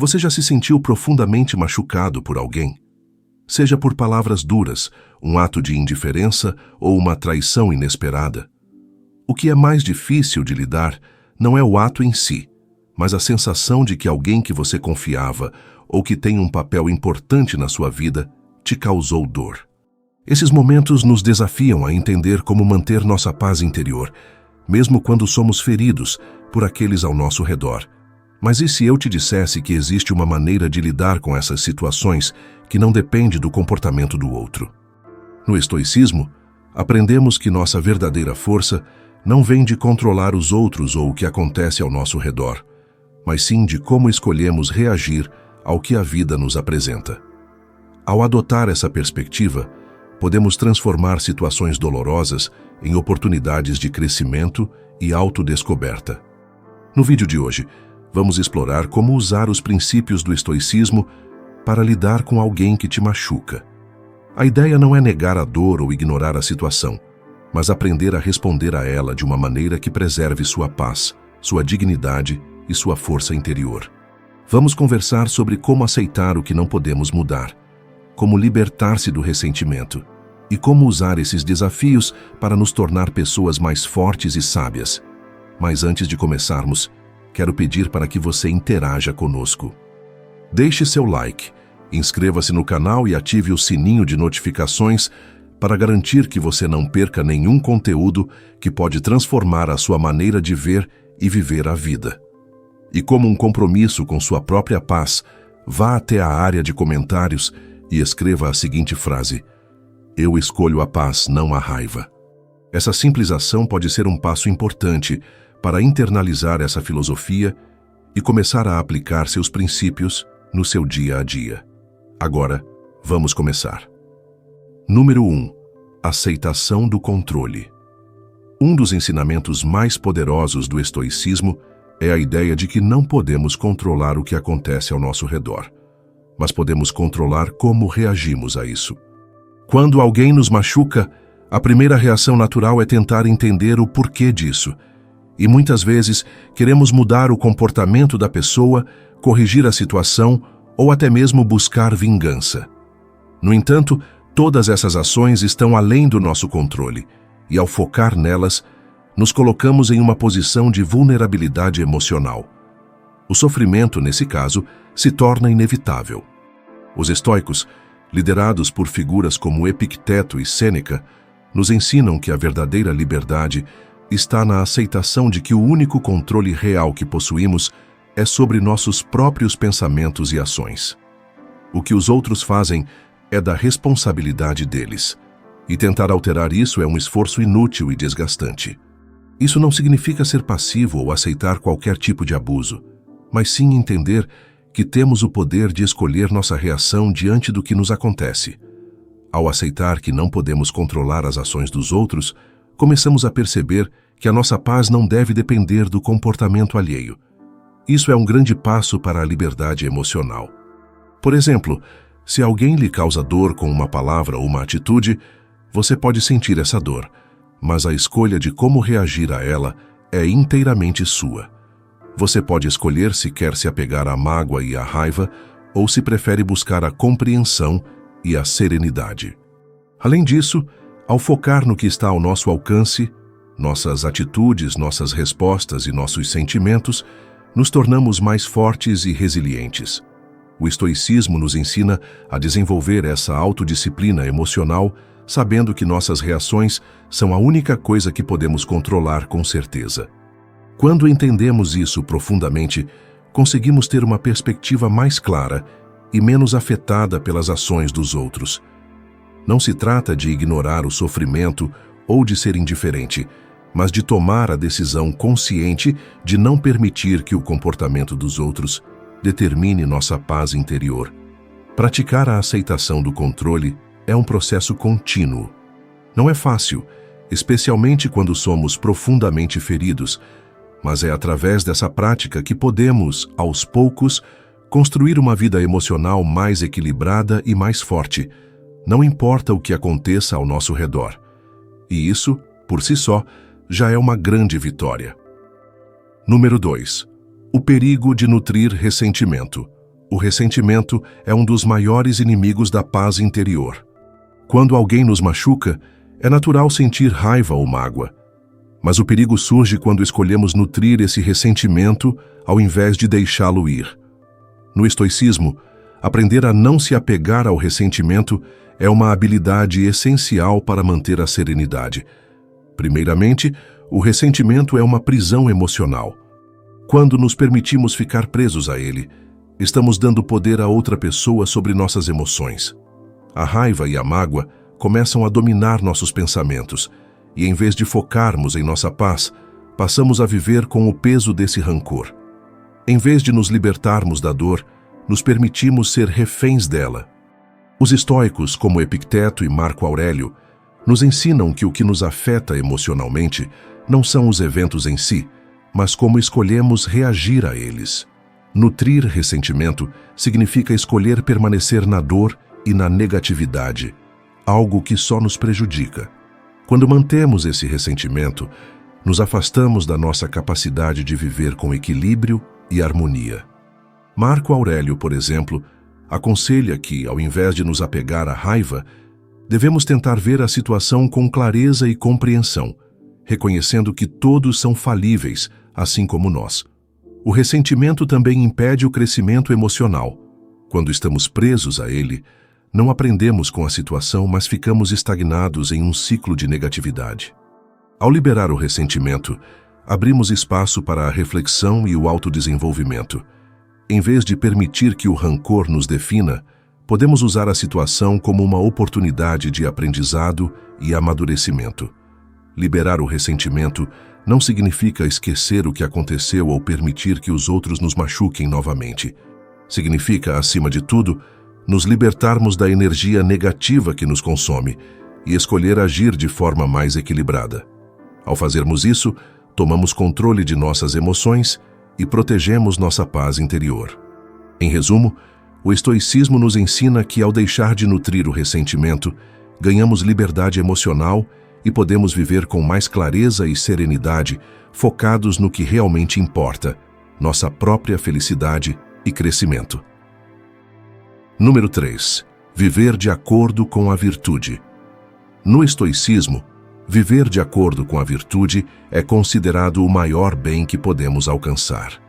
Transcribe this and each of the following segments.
Você já se sentiu profundamente machucado por alguém? Seja por palavras duras, um ato de indiferença ou uma traição inesperada. O que é mais difícil de lidar não é o ato em si, mas a sensação de que alguém que você confiava ou que tem um papel importante na sua vida te causou dor. Esses momentos nos desafiam a entender como manter nossa paz interior, mesmo quando somos feridos por aqueles ao nosso redor. Mas e se eu te dissesse que existe uma maneira de lidar com essas situações que não depende do comportamento do outro? No estoicismo, aprendemos que nossa verdadeira força não vem de controlar os outros ou o que acontece ao nosso redor, mas sim de como escolhemos reagir ao que a vida nos apresenta. Ao adotar essa perspectiva, podemos transformar situações dolorosas em oportunidades de crescimento e autodescoberta. No vídeo de hoje, vamos explorar como usar os princípios do estoicismo para lidar com alguém que te machuca. A ideia não é negar a dor ou ignorar a situação, mas aprender a responder a ela de uma maneira que preserve sua paz, sua dignidade e sua força interior. Vamos conversar sobre como aceitar o que não podemos mudar, como libertar-se do ressentimento e como usar esses desafios para nos tornar pessoas mais fortes e sábias. Mas antes de começarmos, quero pedir para que você interaja conosco. Deixe seu like, inscreva-se no canal e ative o sininho de notificações para garantir que você não perca nenhum conteúdo que pode transformar a sua maneira de ver e viver a vida. E como um compromisso com sua própria paz, vá até a área de comentários e escreva a seguinte frase: "Eu escolho a paz, não a raiva." Essa simples ação pode ser um passo importante para internalizar essa filosofia e começar a aplicar seus princípios no seu dia a dia. Agora, vamos começar. Número 1. Aceitação do controle. Um dos ensinamentos mais poderosos do estoicismo é a ideia de que não podemos controlar o que acontece ao nosso redor, mas podemos controlar como reagimos a isso. Quando alguém nos machuca, a primeira reação natural é tentar entender o porquê disso. E muitas vezes queremos mudar o comportamento da pessoa, corrigir a situação ou até mesmo buscar vingança. No entanto, todas essas ações estão além do nosso controle, e ao focar nelas, nos colocamos em uma posição de vulnerabilidade emocional. O sofrimento, nesse caso, se torna inevitável. Os estoicos, liderados por figuras como Epicteto e Sêneca, nos ensinam que a verdadeira liberdade está na aceitação de que o único controle real que possuímos é sobre nossos próprios pensamentos e ações. O que os outros fazem é da responsabilidade deles, e tentar alterar isso é um esforço inútil e desgastante. Isso não significa ser passivo ou aceitar qualquer tipo de abuso, mas sim entender que temos o poder de escolher nossa reação diante do que nos acontece. Ao aceitar que não podemos controlar as ações dos outros, começamos a perceber que a nossa paz não deve depender do comportamento alheio. Isso é um grande passo para a liberdade emocional. Por exemplo, se alguém lhe causa dor com uma palavra ou uma atitude, você pode sentir essa dor, mas a escolha de como reagir a ela é inteiramente sua. Você pode escolher se quer se apegar à mágoa e à raiva ou se prefere buscar a compreensão e a serenidade. Além disso, ao focar no que está ao nosso alcance, nossas atitudes, nossas respostas e nossos sentimentos, nos tornamos mais fortes e resilientes. O estoicismo nos ensina a desenvolver essa autodisciplina emocional, sabendo que nossas reações são a única coisa que podemos controlar com certeza. Quando entendemos isso profundamente, conseguimos ter uma perspectiva mais clara e menos afetada pelas ações dos outros. Não se trata de ignorar o sofrimento ou de ser indiferente, mas de tomar a decisão consciente de não permitir que o comportamento dos outros determine nossa paz interior. Praticar a aceitação do controle é um processo contínuo. Não é fácil, especialmente quando somos profundamente feridos, mas é através dessa prática que podemos, aos poucos, construir uma vida emocional mais equilibrada e mais forte, não importa o que aconteça ao nosso redor. E isso, por si só, já é uma grande vitória. Número 2. O perigo de nutrir ressentimento. O ressentimento é um dos maiores inimigos da paz interior. Quando alguém nos machuca, é natural sentir raiva ou mágoa. Mas o perigo surge quando escolhemos nutrir esse ressentimento ao invés de deixá-lo ir. No estoicismo, aprender a não se apegar ao ressentimento é uma habilidade essencial para manter a serenidade. Primeiramente, o ressentimento é uma prisão emocional. Quando nos permitimos ficar presos a ele, estamos dando poder a outra pessoa sobre nossas emoções. A raiva e a mágoa começam a dominar nossos pensamentos, e em vez de focarmos em nossa paz, passamos a viver com o peso desse rancor. Em vez de nos libertarmos da dor, nos permitimos ser reféns dela. Os estoicos, como Epicteto e Marco Aurélio, nos ensinam que o que nos afeta emocionalmente não são os eventos em si, mas como escolhemos reagir a eles. Nutrir ressentimento significa escolher permanecer na dor e na negatividade, algo que só nos prejudica. Quando mantemos esse ressentimento, nos afastamos da nossa capacidade de viver com equilíbrio e harmonia. Marco Aurélio, por exemplo, aconselha que, ao invés de nos apegar à raiva, devemos tentar ver a situação com clareza e compreensão, reconhecendo que todos são falíveis, assim como nós. O ressentimento também impede o crescimento emocional. Quando estamos presos a ele, não aprendemos com a situação, mas ficamos estagnados em um ciclo de negatividade. Ao liberar o ressentimento, abrimos espaço para a reflexão e o autodesenvolvimento. Em vez de permitir que o rancor nos defina, podemos usar a situação como uma oportunidade de aprendizado e amadurecimento. Liberar o ressentimento não significa esquecer o que aconteceu ou permitir que os outros nos machuquem novamente. Significa, acima de tudo, nos libertarmos da energia negativa que nos consome e escolher agir de forma mais equilibrada. Ao fazermos isso, tomamos controle de nossas emoções e protegemos nossa paz interior. Em resumo, o estoicismo nos ensina que, ao deixar de nutrir o ressentimento, ganhamos liberdade emocional e podemos viver com mais clareza e serenidade, focados no que realmente importa, nossa própria felicidade e crescimento. Número 3. Viver de acordo com a virtude. No estoicismo, viver de acordo com a virtude é considerado o maior bem que podemos alcançar.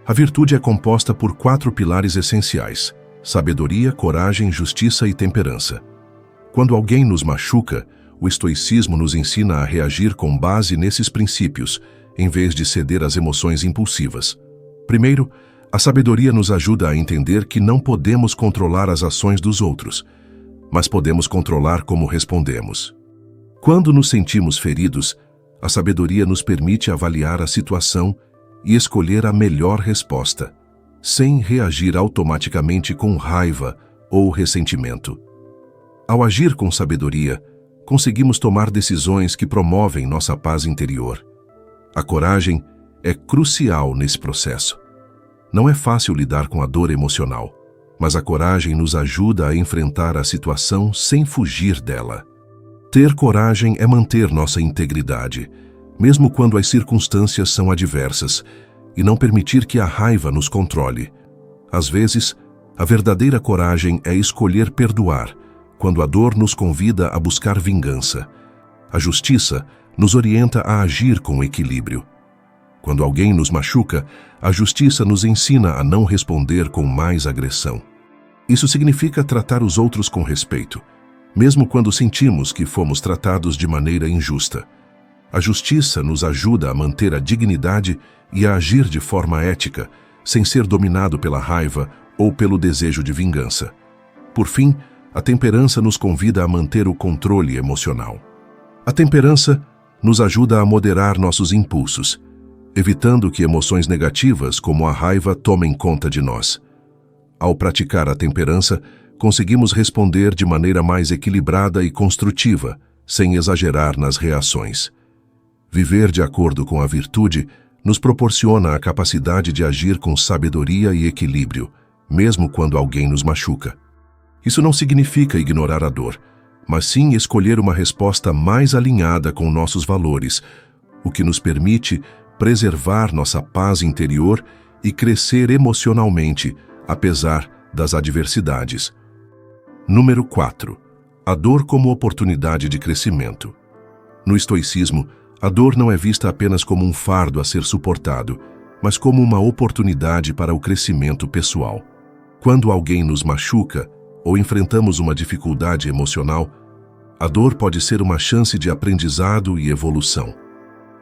A virtude é composta por 4 pilares essenciais: sabedoria, coragem, justiça e temperança. Quando alguém nos machuca, o estoicismo nos ensina a reagir com base nesses princípios, em vez de ceder às emoções impulsivas. Primeiro, a sabedoria nos ajuda a entender que não podemos controlar as ações dos outros, mas podemos controlar como respondemos. Quando nos sentimos feridos, a sabedoria nos permite avaliar a situação e escolher a melhor resposta, sem reagir automaticamente com raiva ou ressentimento. Ao agir com sabedoria, conseguimos tomar decisões que promovem nossa paz interior. A coragem é crucial nesse processo. Não é fácil lidar com a dor emocional, mas a coragem nos ajuda a enfrentar a situação sem fugir dela. Ter coragem é manter nossa integridade, mesmo quando as circunstâncias são adversas, e não permitir que a raiva nos controle. Às vezes, a verdadeira coragem é escolher perdoar, quando a dor nos convida a buscar vingança. A justiça nos orienta a agir com equilíbrio. Quando alguém nos machuca, a justiça nos ensina a não responder com mais agressão. Isso significa tratar os outros com respeito, mesmo quando sentimos que fomos tratados de maneira injusta. A justiça nos ajuda a manter a dignidade e a agir de forma ética, sem ser dominado pela raiva ou pelo desejo de vingança. Por fim, a temperança nos convida a manter o controle emocional. A temperança nos ajuda a moderar nossos impulsos, evitando que emoções negativas como a raiva tomem conta de nós. Ao praticar a temperança, conseguimos responder de maneira mais equilibrada e construtiva, sem exagerar nas reações. Viver de acordo com a virtude nos proporciona a capacidade de agir com sabedoria e equilíbrio, mesmo quando alguém nos machuca. Isso não significa ignorar a dor, mas sim escolher uma resposta mais alinhada com nossos valores, o que nos permite preservar nossa paz interior e crescer emocionalmente, apesar das adversidades. Número 4. A dor como oportunidade de crescimento. No estoicismo, a dor não é vista apenas como um fardo a ser suportado, mas como uma oportunidade para o crescimento pessoal. Quando alguém nos machuca ou enfrentamos uma dificuldade emocional, a dor pode ser uma chance de aprendizado e evolução.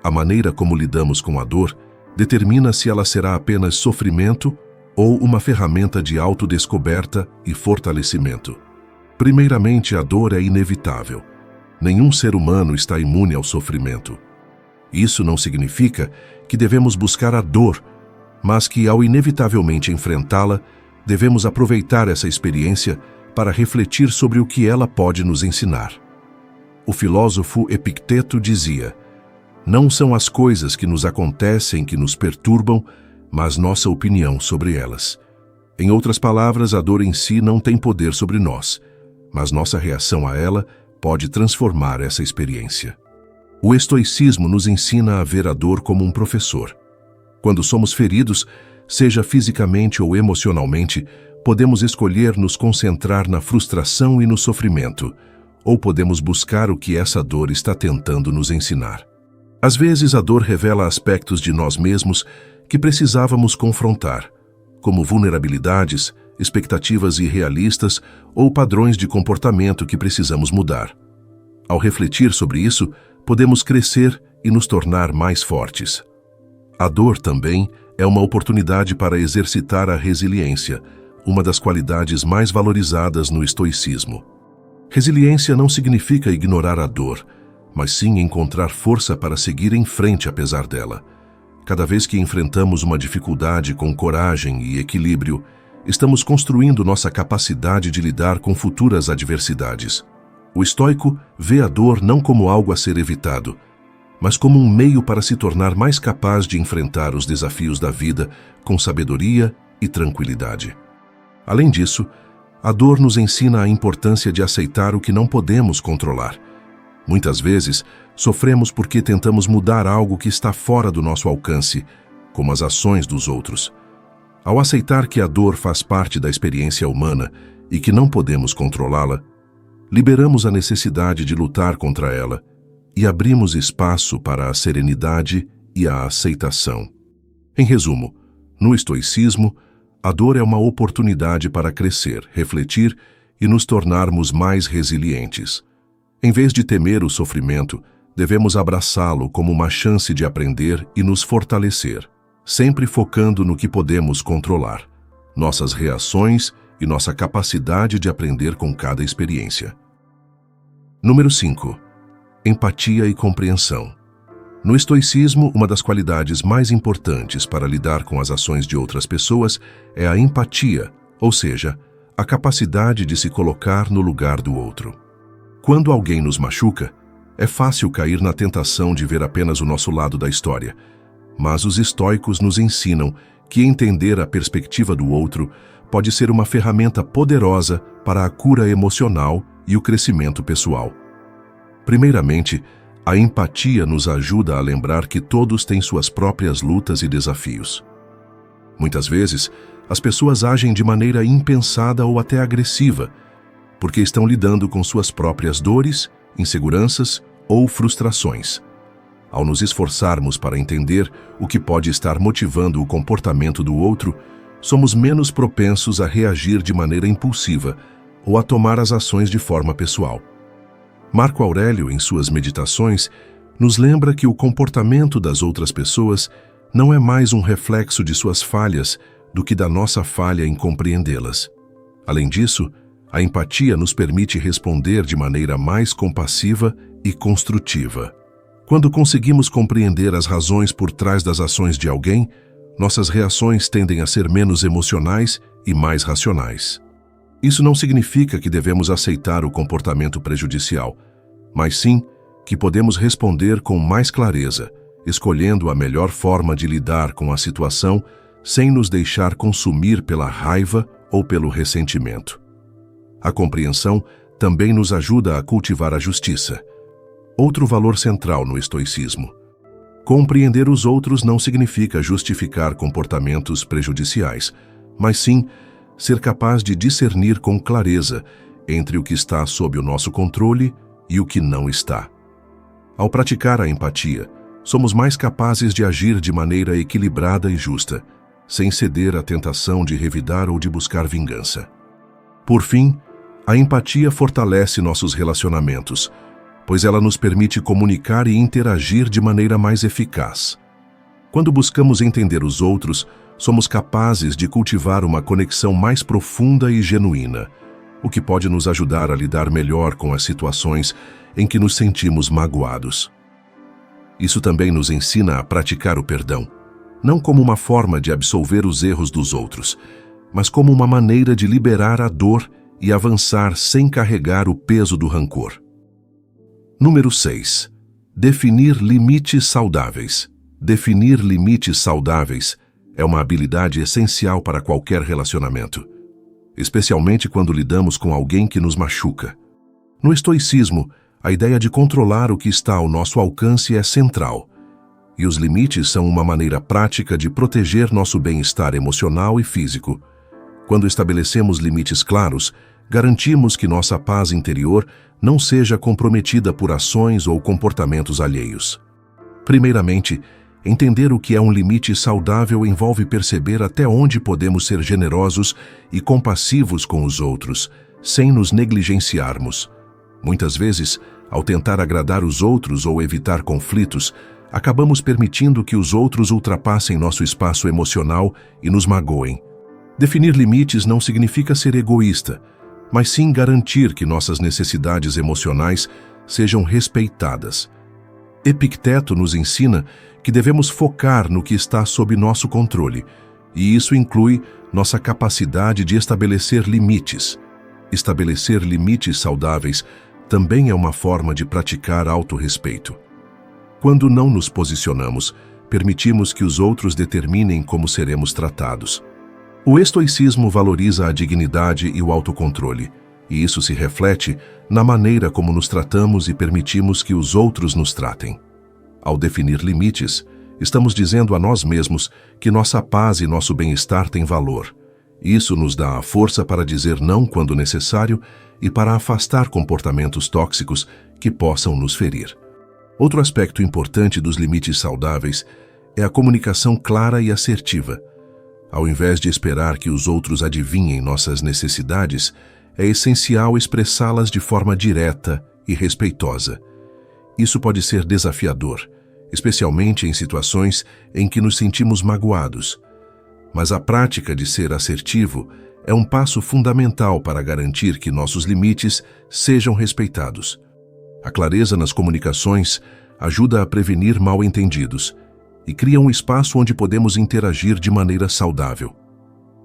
A maneira como lidamos com a dor determina se ela será apenas sofrimento ou uma ferramenta de autodescoberta e fortalecimento. Primeiramente, a dor é inevitável. Nenhum ser humano está imune ao sofrimento. Isso não significa que devemos buscar a dor, mas que, ao inevitavelmente enfrentá-la, devemos aproveitar essa experiência para refletir sobre o que ela pode nos ensinar. O filósofo Epicteto dizia: "Não são as coisas que nos acontecem que nos perturbam, mas nossa opinião sobre elas." Em outras palavras, a dor em si não tem poder sobre nós, mas nossa reação a ela pode transformar essa experiência. O estoicismo nos ensina a ver a dor como um professor. Quando somos feridos, seja fisicamente ou emocionalmente, podemos escolher nos concentrar na frustração e no sofrimento, ou podemos buscar o que essa dor está tentando nos ensinar. Às vezes, a dor revela aspectos de nós mesmos que precisávamos confrontar, como vulnerabilidades, expectativas irrealistas ou padrões de comportamento que precisamos mudar. Ao refletir sobre isso, podemos crescer e nos tornar mais fortes. A dor também é uma oportunidade para exercitar a resiliência, uma das qualidades mais valorizadas no estoicismo. Resiliência não significa ignorar a dor, mas sim encontrar força para seguir em frente apesar dela. Cada vez que enfrentamos uma dificuldade com coragem e equilíbrio, estamos construindo nossa capacidade de lidar com futuras adversidades. O estoico vê a dor não como algo a ser evitado, mas como um meio para se tornar mais capaz de enfrentar os desafios da vida com sabedoria e tranquilidade. Além disso, a dor nos ensina a importância de aceitar o que não podemos controlar. Muitas vezes, sofremos porque tentamos mudar algo que está fora do nosso alcance, como as ações dos outros. Ao aceitar que a dor faz parte da experiência humana e que não podemos controlá-la, liberamos a necessidade de lutar contra ela e abrimos espaço para a serenidade e a aceitação. Em resumo, no estoicismo, a dor é uma oportunidade para crescer, refletir e nos tornarmos mais resilientes. Em vez de temer o sofrimento, devemos abraçá-lo como uma chance de aprender e nos fortalecer, sempre focando no que podemos controlar, nossas reações e nossa capacidade de aprender com cada experiência. Número 5. Empatia e compreensão. No estoicismo, uma das qualidades mais importantes para lidar com as ações de outras pessoas é a empatia, ou seja, a capacidade de se colocar no lugar do outro. Quando alguém nos machuca, é fácil cair na tentação de ver apenas o nosso lado da história, mas os estoicos nos ensinam que entender a perspectiva do outro pode ser uma ferramenta poderosa para a cura emocional e o crescimento pessoal. Primeiramente, a empatia nos ajuda a lembrar que todos têm suas próprias lutas e desafios. Muitas vezes, as pessoas agem de maneira impensada ou até agressiva, porque estão lidando com suas próprias dores, inseguranças ou frustrações. Ao nos esforçarmos para entender o que pode estar motivando o comportamento do outro, somos menos propensos a reagir de maneira impulsiva ou a tomar as ações de forma pessoal. Marco Aurélio, em suas meditações, nos lembra que o comportamento das outras pessoas não é mais um reflexo de suas falhas do que da nossa falha em compreendê-las. Além disso, a empatia nos permite responder de maneira mais compassiva e construtiva. Quando conseguimos compreender as razões por trás das ações de alguém, nossas reações tendem a ser menos emocionais e mais racionais. Isso não significa que devemos aceitar o comportamento prejudicial, mas sim que podemos responder com mais clareza, escolhendo a melhor forma de lidar com a situação sem nos deixar consumir pela raiva ou pelo ressentimento. A compreensão também nos ajuda a cultivar a justiça, outro valor central no estoicismo. Compreender os outros não significa justificar comportamentos prejudiciais, mas sim ser capaz de discernir com clareza entre o que está sob o nosso controle e o que não está. Ao praticar a empatia, somos mais capazes de agir de maneira equilibrada e justa, sem ceder à tentação de revidar ou de buscar vingança. Por fim, a empatia fortalece nossos relacionamentos, pois ela nos permite comunicar e interagir de maneira mais eficaz. Quando buscamos entender os outros, somos capazes de cultivar uma conexão mais profunda e genuína, o que pode nos ajudar a lidar melhor com as situações em que nos sentimos magoados. Isso também nos ensina a praticar o perdão, não como uma forma de absolver os erros dos outros, mas como uma maneira de liberar a dor e avançar sem carregar o peso do rancor. Número 6. Definir limites saudáveis. Definir limites saudáveis é uma habilidade essencial para qualquer relacionamento, especialmente quando lidamos com alguém que nos machuca. No estoicismo, a ideia de controlar o que está ao nosso alcance é central, e os limites são uma maneira prática de proteger nosso bem-estar emocional e físico. Quando estabelecemos limites claros, garantimos que nossa paz interior não seja comprometida por ações ou comportamentos alheios. Primeiramente, entender o que é um limite saudável envolve perceber até onde podemos ser generosos e compassivos com os outros, sem nos negligenciarmos. Muitas vezes, ao tentar agradar os outros ou evitar conflitos, acabamos permitindo que os outros ultrapassem nosso espaço emocional e nos magoem. Definir limites não significa ser egoísta, mas sim garantir que nossas necessidades emocionais sejam respeitadas. Epicteto nos ensina que devemos focar no que está sob nosso controle, e isso inclui nossa capacidade de estabelecer limites. Estabelecer limites saudáveis também é uma forma de praticar autorrespeito. Quando não nos posicionamos, permitimos que os outros determinem como seremos tratados. O estoicismo valoriza a dignidade e o autocontrole, e isso se reflete na maneira como nos tratamos e permitimos que os outros nos tratem. Ao definir limites, estamos dizendo a nós mesmos que nossa paz e nosso bem-estar têm valor. Isso nos dá a força para dizer não quando necessário e para afastar comportamentos tóxicos que possam nos ferir. Outro aspecto importante dos limites saudáveis é a comunicação clara e assertiva. Ao invés de esperar que os outros adivinhem nossas necessidades, é essencial expressá-las de forma direta e respeitosa. Isso pode ser desafiador, especialmente em situações em que nos sentimos magoados. Mas a prática de ser assertivo é um passo fundamental para garantir que nossos limites sejam respeitados. A clareza nas comunicações ajuda a prevenir mal-entendidos e cria um espaço onde podemos interagir de maneira saudável.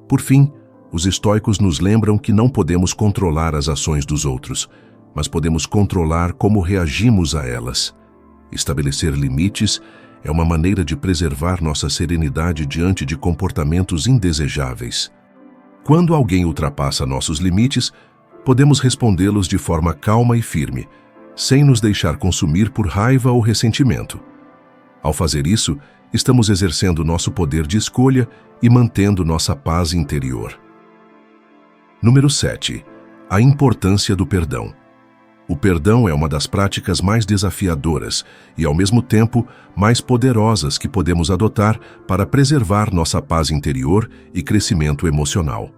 Por fim, os estoicos nos lembram que não podemos controlar as ações dos outros, mas podemos controlar como reagimos a elas. Estabelecer limites é uma maneira de preservar nossa serenidade diante de comportamentos indesejáveis. Quando alguém ultrapassa nossos limites, podemos respondê-los de forma calma e firme, sem nos deixar consumir por raiva ou ressentimento. Ao fazer isso, estamos exercendo nosso poder de escolha e mantendo nossa paz interior. Número 7. A importância do perdão. O perdão é uma das práticas mais desafiadoras e, ao mesmo tempo, mais poderosas que podemos adotar para preservar nossa paz interior e crescimento emocional.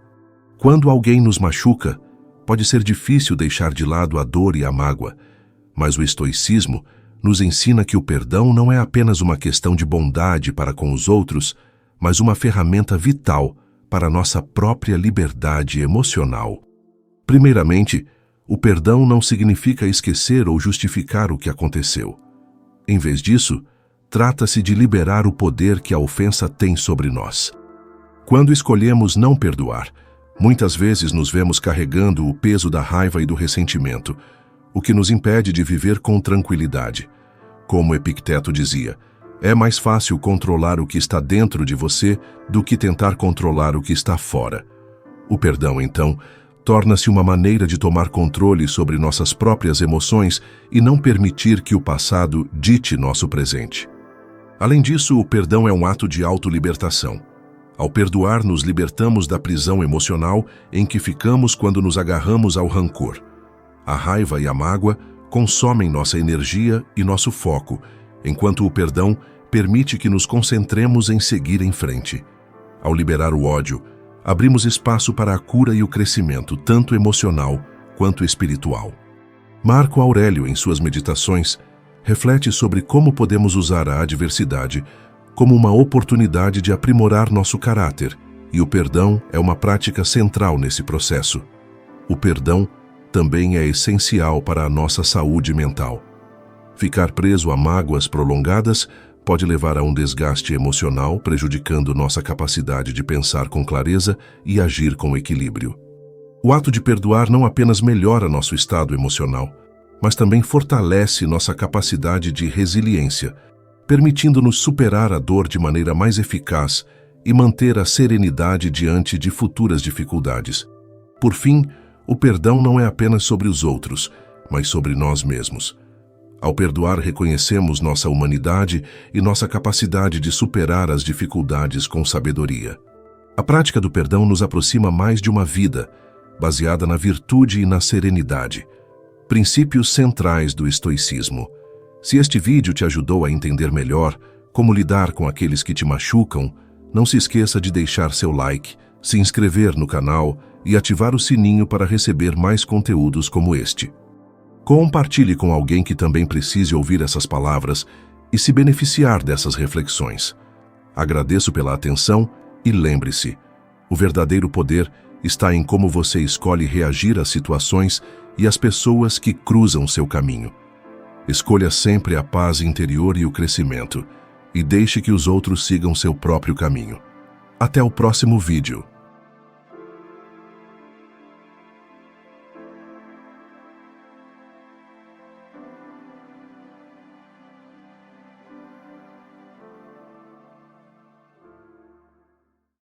Quando alguém nos machuca, pode ser difícil deixar de lado a dor e a mágoa, mas o estoicismo nos ensina que o perdão não é apenas uma questão de bondade para com os outros, mas uma ferramenta vital para nossa própria liberdade emocional. Primeiramente, o perdão não significa esquecer ou justificar o que aconteceu. Em vez disso, trata-se de liberar o poder que a ofensa tem sobre nós. Quando escolhemos não perdoar, muitas vezes nos vemos carregando o peso da raiva e do ressentimento, o que nos impede de viver com tranquilidade. Como Epicteto dizia, é mais fácil controlar o que está dentro de você do que tentar controlar o que está fora. O perdão, então, torna-se uma maneira de tomar controle sobre nossas próprias emoções e não permitir que o passado dite nosso presente. Além disso, o perdão é um ato de autolibertação. Ao perdoar, nos libertamos da prisão emocional em que ficamos quando nos agarramos ao rancor. A raiva e a mágoa consomem nossa energia e nosso foco, enquanto o perdão permite que nos concentremos em seguir em frente. Ao liberar o ódio, abrimos espaço para a cura e o crescimento, tanto emocional quanto espiritual. Marco Aurélio, em suas meditações, reflete sobre como podemos usar a adversidade como uma oportunidade de aprimorar nosso caráter, e o perdão é uma prática central nesse processo. O perdão também é essencial para a nossa saúde mental. Ficar preso a mágoas prolongadas pode levar a um desgaste emocional, prejudicando nossa capacidade de pensar com clareza e agir com equilíbrio. O ato de perdoar não apenas melhora nosso estado emocional, mas também fortalece nossa capacidade de resiliência, permitindo-nos superar a dor de maneira mais eficaz e manter a serenidade diante de futuras dificuldades. Por fim, o perdão não é apenas sobre os outros, mas sobre nós mesmos. Ao perdoar, reconhecemos nossa humanidade e nossa capacidade de superar as dificuldades com sabedoria. A prática do perdão nos aproxima mais de uma vida baseada na virtude e na serenidade, princípios centrais do estoicismo. Se este vídeo te ajudou a entender melhor como lidar com aqueles que te machucam, não se esqueça de deixar seu like, se inscrever no canal e ativar o sininho para receber mais conteúdos como este. Compartilhe com alguém que também precise ouvir essas palavras e se beneficiar dessas reflexões. Agradeço pela atenção e lembre-se, o verdadeiro poder está em como você escolhe reagir às situações e às pessoas que cruzam seu caminho. Escolha sempre a paz interior e o crescimento, e deixe que os outros sigam seu próprio caminho. Até o próximo vídeo.